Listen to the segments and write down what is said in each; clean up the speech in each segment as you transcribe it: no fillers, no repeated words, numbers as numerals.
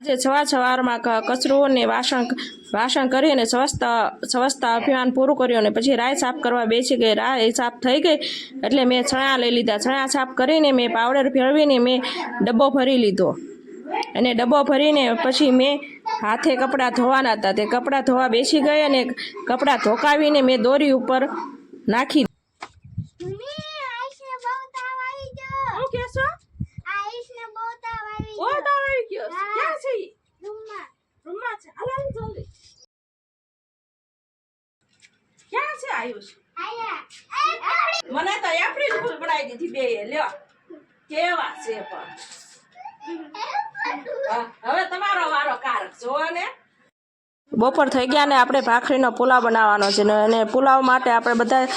જે સવારમાં કચરો ને વાસણ કરી અને સ્વચ્છતા અભિયાન પૂરું કર્યું અને પછી રાય સાફ કરવા બેસી ગઈ. રાય સાફ થઈ ગઈ એટલે મેં ચણા લઈ લીધા. ચણા સાફ કરીને મેં પાવડર ફેરવીને મેં ડબ્બો ભરી લીધો અને ડબ્બો ભરીને પછી મેં હાથે કપડાં ધોવાના હતા. તે કપડાં ધોવા બેસી ગઈ અને કપડાં ધોકાવીને મેં દોરી ઉપર નાખી. ક્યાં છે આયુષ? મને તો એપ્રિલ ફૂલ બનાવી દીધી બે. લ્યો કેવા છે પણ. હવે તમારો વારો કારક જો ને. બપોર થઈ ગયા ને આપણે ભાખરીનો પુલાવ બનાવવાનો છે અને પુલાવ માટે આપણે બધા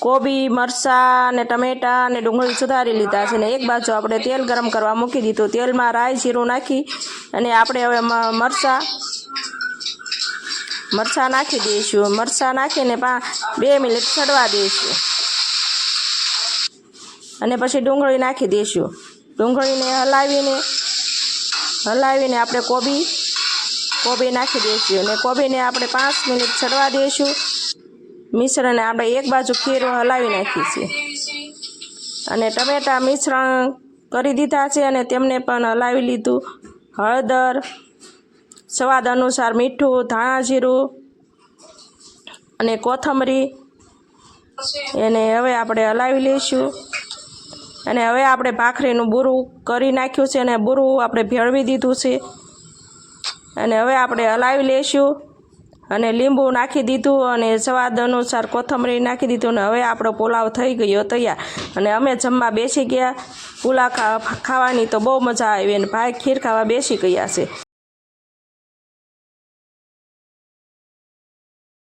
કોબી, મરચાં ને ટમેટા ને ડુંગળી સુધારી લીધા છે ને એક બાજુ આપણે તેલ ગરમ કરવા મૂકી દીધું. તેલમાં રાઈ જીરું નાખી અને આપણે હવે મરચાં નાખી દઈશું. મરચાં નાખીને 2 મિનિટ ચડવા દઈશું અને પછી ડુંગળી નાખી દઈશું. ડુંગળીને હલાવીને આપણે કોબી નાખી દઈશું અને કોબીને આપણે 5 મિનિટ ચડવા દઈશું. મિશ્રણને આપણે એક બાજુ ખીર હલાવી નાખી છે અને ટમેટા મિશ્રણ કરી દીધા છે અને તેમને પણ હલાવી લીધું. હળદર, સ્વાદ અનુસાર મીઠું, ધાણા જીરું અને કોથમરી એને હવે આપણે હલાવી લઈશું. અને હવે આપણે ભાખરીનું બૂરું કરી નાખ્યું છે અને બૂરું આપણે ભેળવી દીધું છે અને હવે આપણે હલાવી લઈશું અને લીંબુ નાખી દીધું અને સ્વાદ અનુસાર કોથમરી નાખી દીધું અને હવે આપણો પુલાવ થઈ ગયો તૈયાર. અને અમે જમવા બેસી ગયા. પુલાવ ખાવાની તો બહુ મજા આવી અને ભાઈ ખીર ખાવા બેસી ગયા છે.